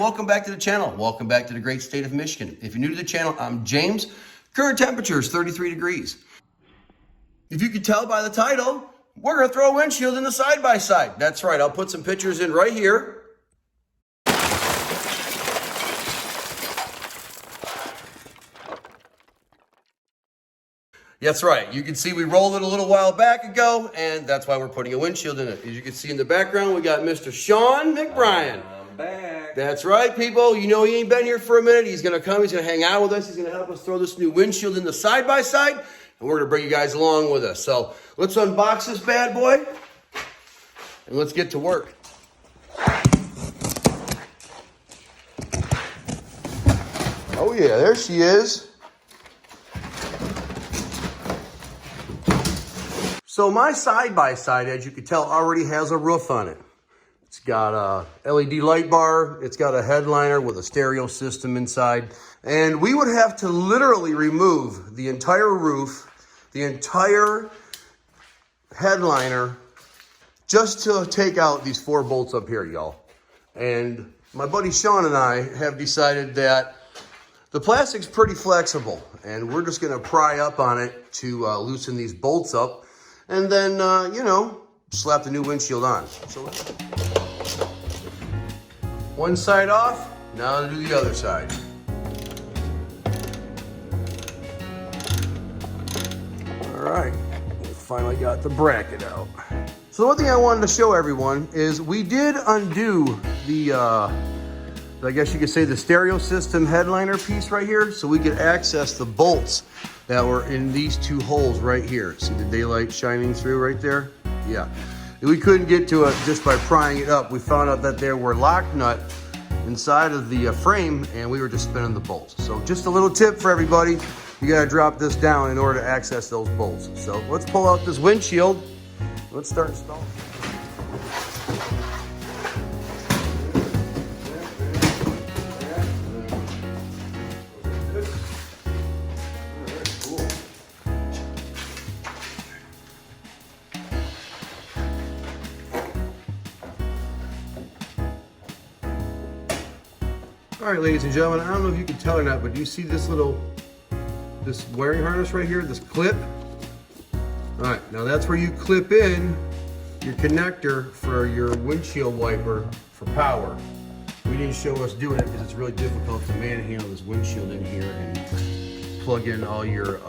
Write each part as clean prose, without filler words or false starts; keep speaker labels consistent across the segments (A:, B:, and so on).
A: welcome back to the channel. Welcome back to the great state of Michigan. If you're new to the channel, I'm James. Current temperature is 33 degrees. If you could tell by the title, we're gonna throw a windshield in the side-by-side. That's right, I'll put some pictures in right here. That's right, you can see we rolled it a little while back ago, and that's why we're putting a windshield in it. As you can see in the background, we got Mr. Sean McBrien.
B: I'm back.
A: That's right, people. You know he ain't been here for a minute. He's gonna come, he's gonna hang out with us, he's gonna help us throw this new windshield in the side-by-side, and we're gonna bring you guys along with us. So let's unbox this bad boy, and let's get to work. Oh yeah, there she is. So my side-by-side, as you can tell, already has a roof on it. It's got a LED light bar. It's got a headliner with a stereo system inside. And we would have to literally remove the entire roof, the entire headliner, just to take out these 4 bolts up here, y'all. And my buddy Sean and I have decided that the plastic's pretty flexible, and we're just gonna pry up on it to loosen these bolts up. And then, you know, slap the new windshield on. So one side off, now to do the other side. All right, we finally got the bracket out. So the one thing I wanted to show everyone is we did undo the, I guess you could say the stereo system headliner piece right here, so we could access the bolts that were in these 2 holes right here. See the daylight shining through right there? Yeah. We couldn't get to it just by prying it up. We found out that there were lock nut inside of the frame, and we were just spinning the bolts. So just a little tip for everybody. You gotta drop this down in order to access those bolts. So let's pull out this windshield. Let's start installing. All right, ladies and gentlemen, I don't know if you can tell or not, but do you see this wiring harness right here, this clip? All right, now that's where you clip in your connector for your windshield wiper for power. We didn't show us doing it because it's really difficult to manhandle this windshield in here and plug in all your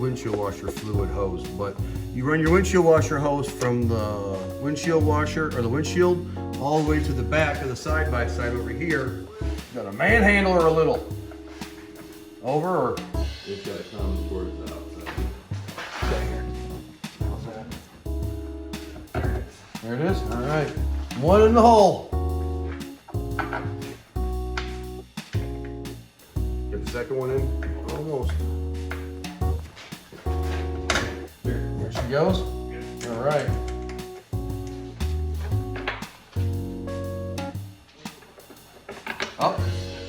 A: windshield washer fluid hose. But you run your windshield washer hose from the windshield washer or the windshield all the way to the back of the side-by-side over here. Got a manhandle or a little? Over or?
B: It's got to come towards the outside.
A: Okay, here. How's that? There it is. All right. One in the hole. Get the second one in. Almost. There she goes. All right. Oh,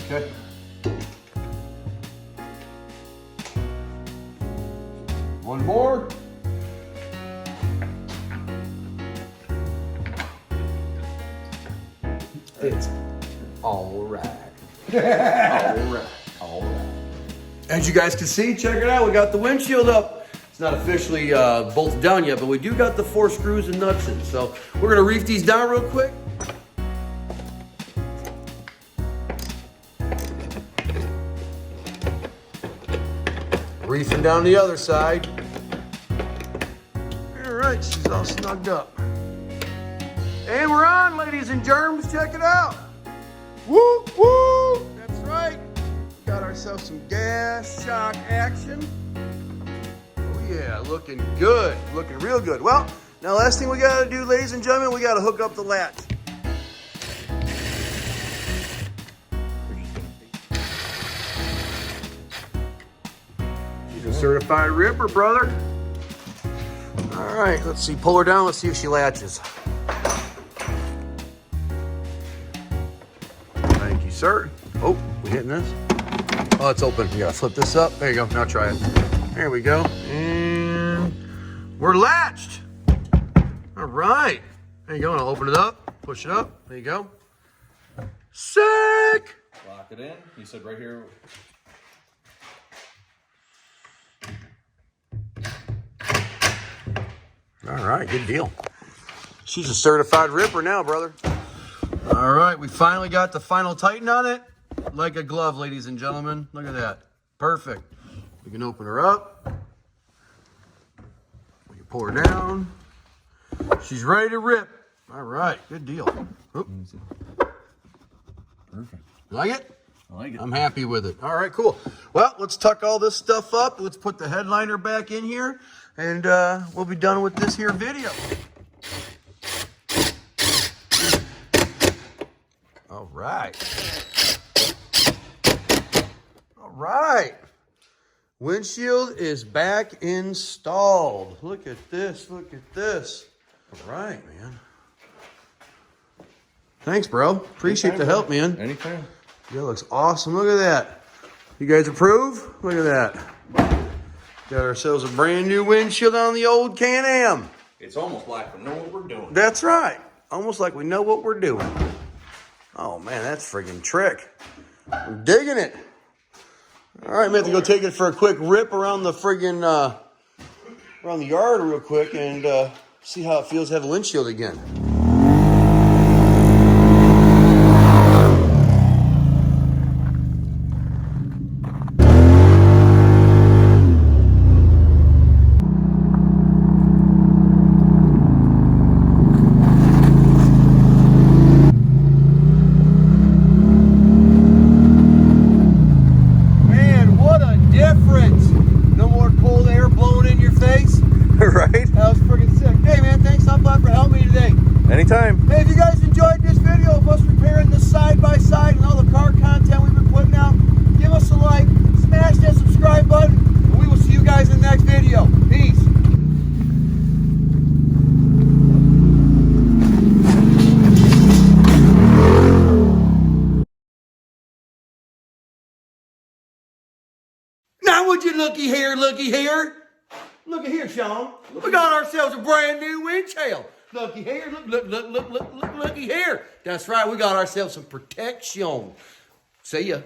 A: okay. One more. It's all right. All right. All right. As you guys can see, check it out. We got the windshield up. It's not officially bolted down yet, but we do got the 4 screws and nuts in. So we're gonna reef these down real quick. Reefing down the other side. All right, she's all snugged up. And we're on, ladies and germs. Check it out. Woo, woo. That's right. Got ourselves some gas shock action. Oh yeah, looking good. Looking real good. Well, now last thing we gotta do, ladies and gentlemen, we gotta hook up the latch. She's a certified ripper, brother. All right, let's see. Pull her down. Let's see if she latches. Thank you, sir. Oh, we hitting this? Oh, it's open. You gotta flip this up. There you go. Now try it. There we go. And we're latched. All right. There you go. I'll open it up. Push it up. There you go. Sick!
B: Lock it in. He said right here.
A: All right, good deal. She's a certified ripper now, brother. All right, we finally got the final tighten on it. Like a glove, ladies and gentlemen. Look at that. Perfect. We can open her up. We can pour her down. She's ready to rip. All right, good deal. Oop.
B: Perfect.
A: You like it?
B: I like it.
A: I'm happy with it. All right, cool. Well, let's tuck all this stuff up. Let's put the headliner back in here, and we'll be done with this here video. All right. All right. Windshield is back installed. Look at this. Look at this. All right, man. Thanks, bro. Appreciate the help, man.
B: Anytime.
A: That looks awesome. Look at that. You guys approve? Look at that. Got ourselves a brand new windshield on the old Can-Am.
B: It's almost like we know what we're doing.
A: That's right. Almost like we know what we're doing. Oh, man, that's friggin' trick. I'm digging it. All right, I'm going to go take it for a quick rip around the friggin' around the yard real quick and see how it feels to have a windshield again. Right? That was freaking sick. Hey man, thanks a lot for helping me today.
B: Anytime.
A: Hey, if you guys enjoyed this video of us repairing the side-by-side and all the car content we've been putting out, give us a like, smash that subscribe button, and we will see you guys in the next video. Peace. Now would you looky here, looky here? Look at here, Sean. We got ourselves a brand new windshield. Looky here, looky here. That's right, we got ourselves some protection. See ya.